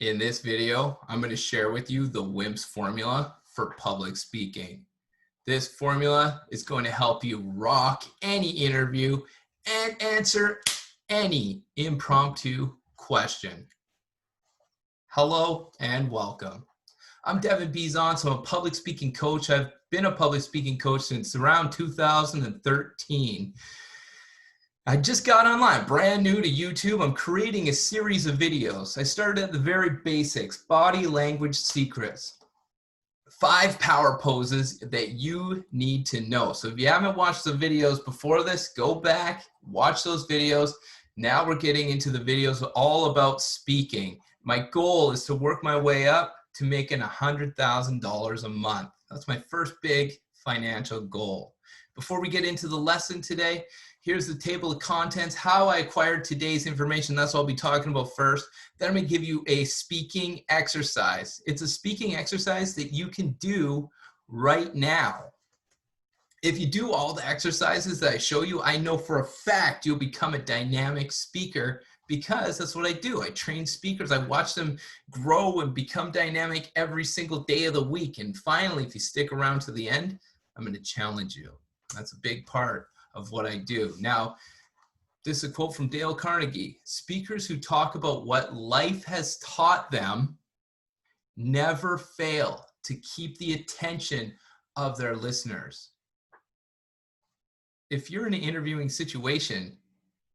In this video, I'm going to share with you the WIMPS formula for public speaking. This formula is going to help you rock any interview and answer any impromptu question. Hello and welcome. I'm Devin Bizon. I'm a public speaking coach. I've been a public speaking coach since around 2013. I just got online, brand new to YouTube. I'm creating a series of videos. I started at the very basics, body language secrets. 5 power poses that you need to know. So if you haven't watched the videos before this, go back, watch those videos. Now we're getting into the videos all about speaking. My goal is to work my way up to making $100,000 a month. That's my first big financial goal. Before we get into the lesson today, here's the table of contents, how I acquired today's information. That's what I'll be talking about first. Then I'm going to give you a speaking exercise. It's a speaking exercise that you can do right now. If you do all the exercises that I show you, I know for a fact you'll become a dynamic speaker, because that's what I do. I train speakers. I watch them grow and become dynamic every single day of the week. And finally, if you stick around to the end, I'm going to challenge you. That's a big part of what I do. Now, this is a quote from Dale Carnegie. Speakers who talk about what life has taught them never fail to keep the attention of their listeners. If you're in an interviewing situation,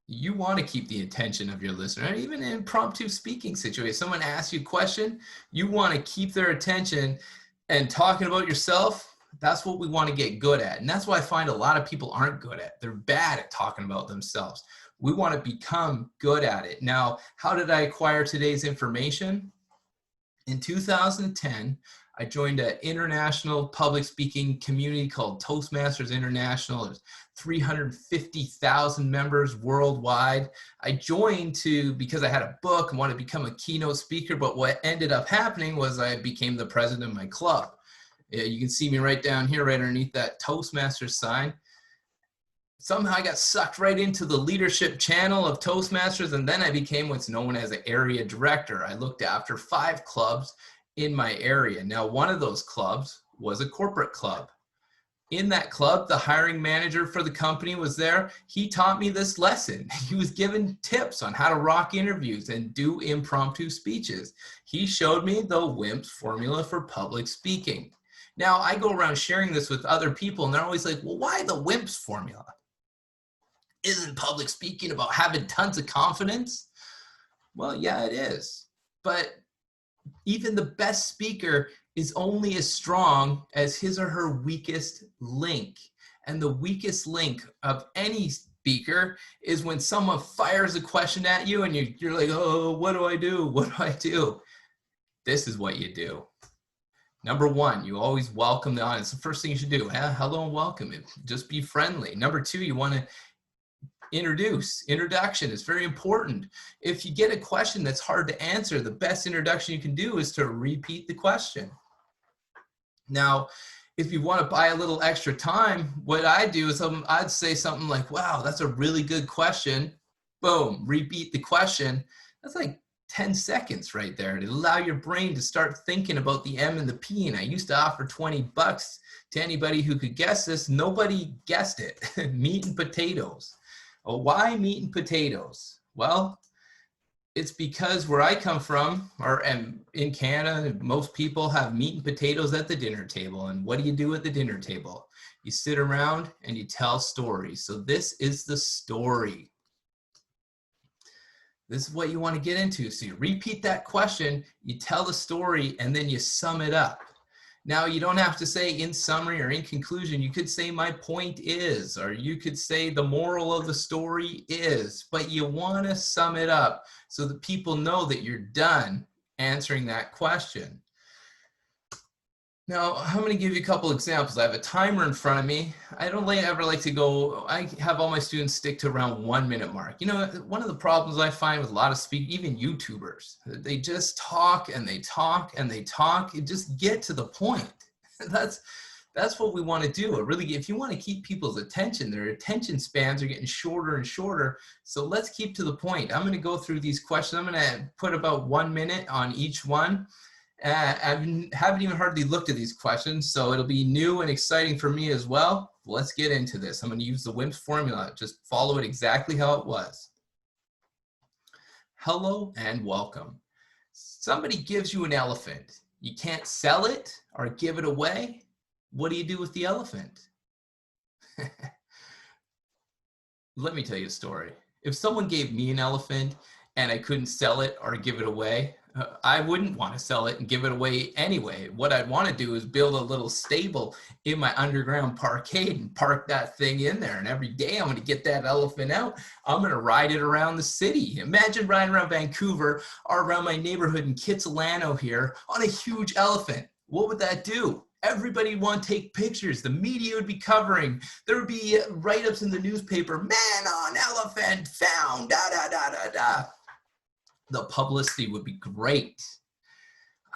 you want to keep the attention of your listener. Even in an impromptu speaking situation, someone asks you a question, you want to keep their attention, and talking about yourself, that's what we want to get good at. And that's why I find a lot of people aren't good at. They're bad at talking about themselves. We want to become good at it. Now, how did I acquire today's information? In 2010, I joined an international public speaking community called Toastmasters International. There's 350,000 members worldwide. I joined because I had a book and wanted to become a keynote speaker, but what ended up happening was I became the president of my club. You can see me right down here, right underneath that Toastmasters sign. Somehow I got sucked right into the leadership channel of Toastmasters, and then I became what's known as an area director. I looked after 5 clubs in my area. Now, one of those clubs was a corporate club. In that club, the hiring manager for the company was there. He taught me this lesson. He was giving tips on how to rock interviews and do impromptu speeches. He showed me the WIMPS formula for public speaking. Now, I go around sharing this with other people, and they're always like, well, why the WIMPS formula? Isn't public speaking about having tons of confidence? Well, yeah, it is. But even the best speaker is only as strong as his or her weakest link. And the weakest link of any speaker is when someone fires a question at you and you're like, oh, what do I do? What do I do? This is what you do. Number 1, you always welcome the audience. The first thing you should do, hello and welcome. Just be friendly. Number 2, you want to introduction is very important. If you get a question that's hard to answer, the best introduction you can do is to repeat the question. Now, if you want to buy a little extra time, what I do is I'd say something like, wow, that's a really good question. Boom, repeat the question. That's like 10 seconds right there to allow your brain to start thinking about the M and the P. And I used to offer $20 to anybody who could guess this. Nobody guessed it. Meat and potatoes. Oh, why meat and potatoes? Well, it's because where I come from, and in Canada, most people have meat and potatoes at the dinner table. And what do you do at the dinner table? You sit around and you tell stories. So this is the story. This is what you want to get into. So you repeat that question, you tell the story, and then you sum it up. Now, you don't have to say in summary or in conclusion. You could say my point is, or you could say the moral of the story is, but you want to sum it up so that people know that you're done answering that question. Now, I'm going to give you a couple examples. I have a timer in front of me. I don't ever like to go, I have all my students stick to around 1 minute mark. You know, one of the problems I find with a lot of even YouTubers, they just talk and they talk and they talk. You just get to the point. That's That's what we want to do. Really, if you want to keep people's attention, their attention spans are getting shorter and shorter. So let's keep to the point. I'm going to go through these questions. I'm going to put about 1 minute on each one. I haven't even hardly looked at these questions, so it'll be new and exciting for me as well. Let's get into this. I'm going to use the WIMPS formula. Just follow it exactly how it was. Hello and welcome. Somebody gives you an elephant. You can't sell it or give it away. What do you do with the elephant? Let me tell you a story. If someone gave me an elephant and I couldn't sell it or give it away, I wouldn't want to sell it and give it away anyway. What I'd want to do is build a little stable in my underground parkade and park that thing in there. And every day I'm going to get that elephant out. I'm going to ride it around the city. Imagine riding around Vancouver or around my neighborhood in Kitsilano here on a huge elephant. What would that do? Everybody would want to take pictures. The media would be covering. There would be write-ups in the newspaper. Man on elephant found, da, da, da, da, da. The publicity would be great.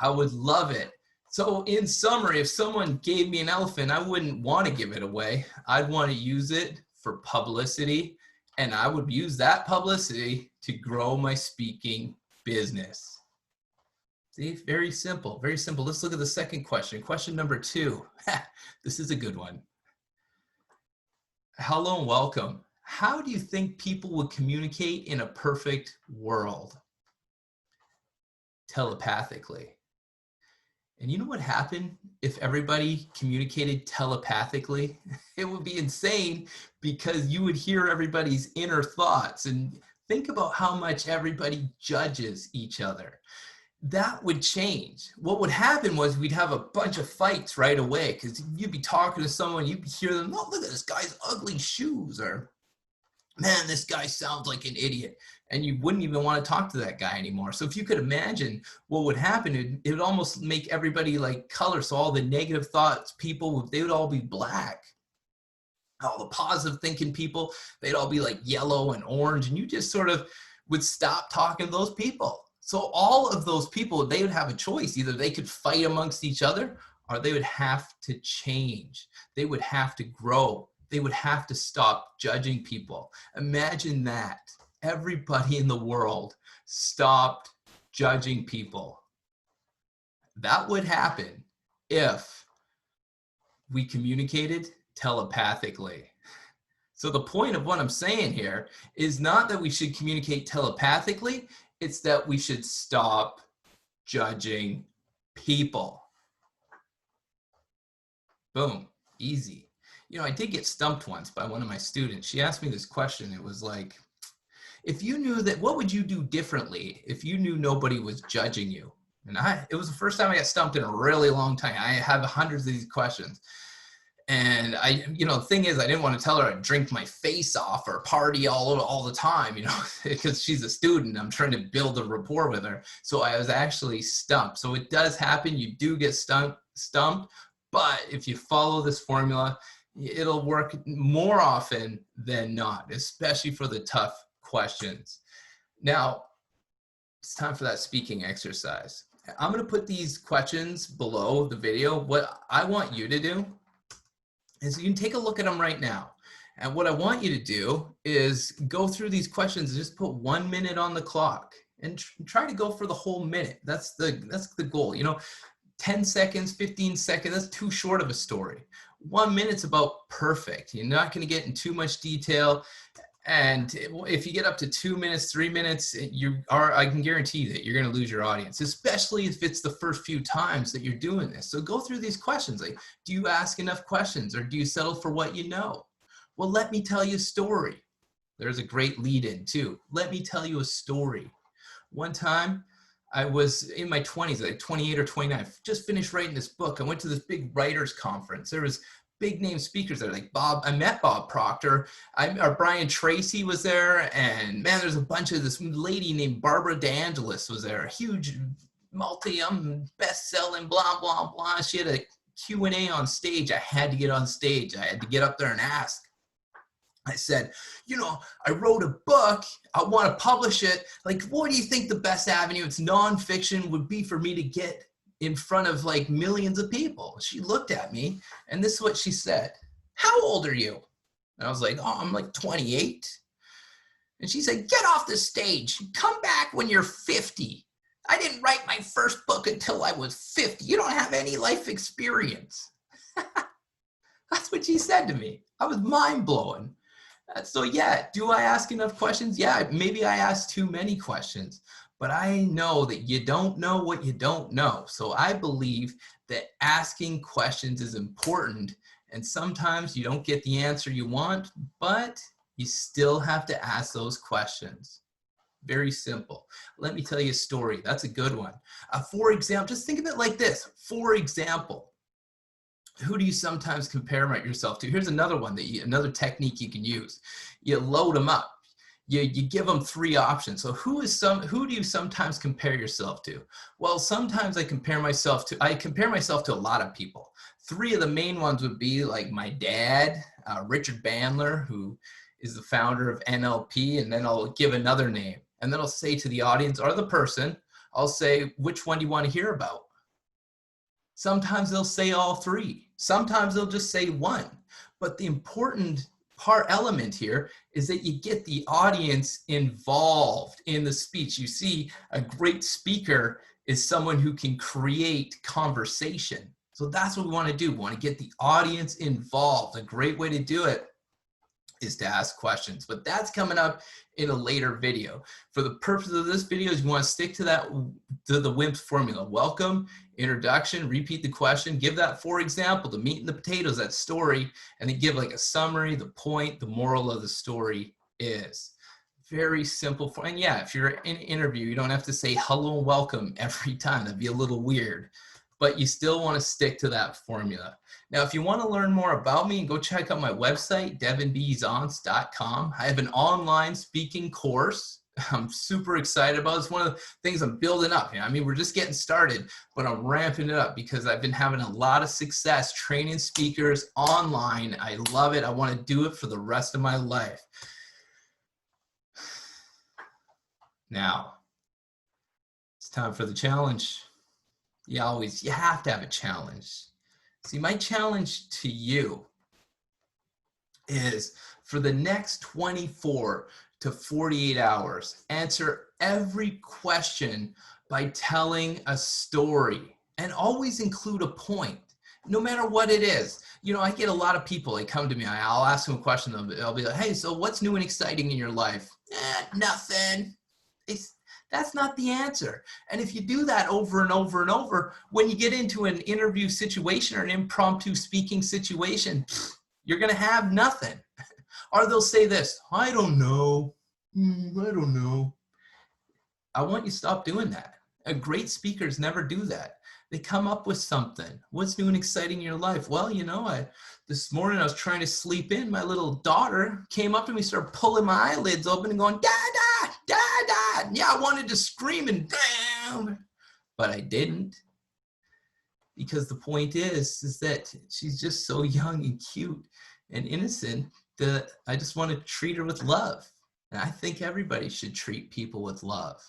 I would love it. So in summary, if someone gave me an elephant, I wouldn't want to give it away. I'd want to use it for publicity, and I would use that publicity to grow my speaking business. See, very simple, very simple. Let's look at the second question. Question number 2. This is a good one. Hello and welcome. How do you think people would communicate in a perfect world? Telepathically. And you know what happened if everybody communicated telepathically? It would be insane because you would hear everybody's inner thoughts, and think about how much everybody judges each other. That would change. What would happen was we'd have a bunch of fights right away because you'd be talking to someone, you'd hear them, oh, look at this guy's ugly shoes, or man, this guy sounds like an idiot. And you wouldn't even want to talk to that guy anymore. So if you could imagine what would happen, it would almost make everybody like color. So all the negative thoughts, people, they would all be black. All the positive thinking people, they'd all be like yellow and orange. And you just sort of would stop talking to those people. So all of those people, they would have a choice. Either they could fight amongst each other or they would have to change. They would have to grow. They would have to stop judging people. Imagine that. Everybody in the world stopped judging people. That would happen if we communicated telepathically. So the point of what I'm saying here is not that we should communicate telepathically, it's that we should stop judging people. Boom, easy. You know, I did get stumped once by one of my students. She asked me this question. It was like, if you knew that, what would you do differently if you knew nobody was judging you? And it was the first time I got stumped in a really long time. I have hundreds of these questions. And the thing is, I didn't want to tell her I'd drink my face off or party all the time, because she's a student. I'm trying to build a rapport with her. So I was actually stumped. So it does happen. You do get stumped. But if you follow this formula, it'll work more often than not, especially for the tough questions. Now, it's time for that speaking exercise. I'm going to put these questions below the video. What I want you to do is you can take a look at them right now. And what I want you to do is go through these questions and just put 1 minute on the clock and try to go for the whole minute. That's the goal. 10 seconds, 15 seconds, that's too short of a story. 1 minute's about perfect. You're not going to get in too much detail. And if you get up to 2 minutes, 3 minutes, I can guarantee that you're going to lose your audience, especially if it's the first few times that you're doing this. So go through these questions. Like, do you ask enough questions, or do you settle for what you know? Well, let me tell you a story. There's a great lead in too. Let me tell you a story. One time I was in my 20s, like 28 or 29, just finished writing this book. I went to this big writers conference. There was big name speakers there, like I met Bob Proctor, Brian Tracy was there, and man, there's a bunch of this lady named Barbara DeAngelis was there, a huge best-selling, blah, blah, blah. She had a Q&A on stage. I had to get on stage. I had to get up there and ask. I said, I wrote a book. I want to publish it. Like, what do you think the best avenue? It's nonfiction would be for me to get in front of like millions of people. She looked at me and this is what she said. How old are you? And I was like, oh, I'm like 28. And she said, get off the stage. Come back when you're 50. I didn't write my first book until I was 50. You don't have any life experience. That's what she said to me. I was mind blown. So yeah, do I ask enough questions? Yeah, maybe I ask too many questions, but I know that you don't know what you don't know. So I believe that asking questions is important, and sometimes you don't get the answer you want, but you still have to ask those questions. Very simple. Let me tell you a story. That's a good one. For example, just think of it like this. For example, who do you sometimes compare yourself to? Here's another one, another technique you can use. You load them up. You give them 3 options. So who do you sometimes compare yourself to? Well, sometimes I compare myself to a lot of people. 3 of the main ones would be like my dad, Richard Bandler, who is the founder of NLP, and then I'll give another name. And then I'll say to the audience or the person, I'll say, which one do you want to hear about? Sometimes they'll say all 3. Sometimes they'll just say 1. But the important element here is that you get the audience involved in the speech. You see, a great speaker is someone who can create conversation. So that's what we want to do. We want to get the audience involved. A great way to do it is to ask questions, but that's coming up in a later video. For the purpose of this video, is you want to stick to the WIMPS formula. Welcome, introduction, repeat the question, give that, for example, the meat and the potatoes, that story, and then give like a summary, the point, the moral of the story is. Very simple. And yeah, if you're in an interview, you don't have to say hello and welcome every time. That'd be a little weird, but you still want to stick to that formula. Now, if you want to learn more about me, go check out my website, devinbzonce.com. I have an online speaking course I'm super excited about. It's one of the things I'm building up. I mean, we're just getting started, but I'm ramping it up because I've been having a lot of success training speakers online. I love it. I want to do it for the rest of my life. Now, it's time for the challenge. You have to have a challenge. See, my challenge to you is for the next 24 to 48 hours, answer every question by telling a story, and always include a point, no matter what it is. You know, I get a lot of people, they come to me, I'll ask them a question, I'll be like, hey, so what's new and exciting in your life? Nothing. That's not the answer. And if you do that over and over and over, when you get into an interview situation or an impromptu speaking situation, you're going to have nothing. Or they'll say this, I don't know. I don't know. I want you to stop doing that. Great speakers never do that. They come up with something. What's new and exciting in your life? Well, you know, this morning I was trying to sleep in. My little daughter came up to me, started pulling my eyelids open and going, Dada, Dada. Yeah, I wanted to scream and damn, but I didn't. Because the point is that she's just so young and cute and innocent that I just want to treat her with love. And I think everybody should treat people with love.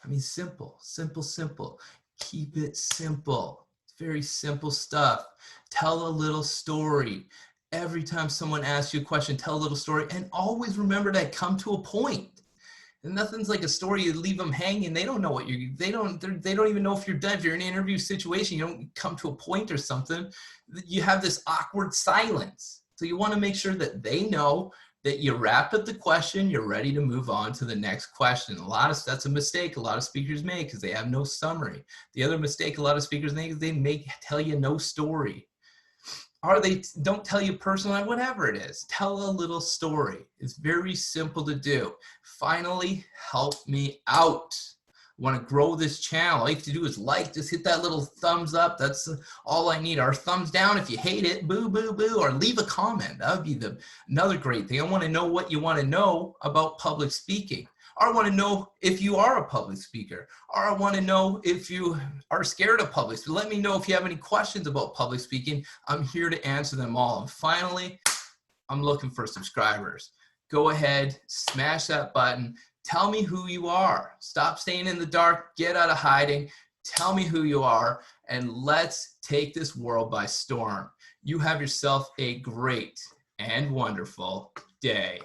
I mean, simple, simple, simple. Keep it simple. It's very simple stuff. Tell a little story. Every time someone asks you a question, tell a little story, and always remember to come to a point. And nothing's like a story you leave them hanging. They don't know what they don't even know if you're done. If you're in an interview situation, you don't come to a point or something. You have this awkward silence. So you want to make sure that they know that you wrapped up the question, you're ready to move on to the next question. That's a mistake a lot of speakers make because they have no summary. The other mistake a lot of speakers make is they tell you no story. Or they don't tell you personally, whatever it is. Tell a little story. It's very simple to do. Finally, help me out. I want to grow this channel. All you have to do is just hit that little thumbs up. That's all I need. Or thumbs down if you hate it, boo, boo, boo. Or leave a comment. That would be another great thing. I want to know what you want to know about public speaking. Or I want to know if you are a public speaker. Or I want to know if you are scared of public speaking. Let me know if you have any questions about public speaking. I'm here to answer them all. And finally, I'm looking for subscribers. Go ahead, smash that button. Tell me who you are. Stop staying in the dark. Get out of hiding. Tell me who you are, and let's take this world by storm. You have yourself a great and wonderful day.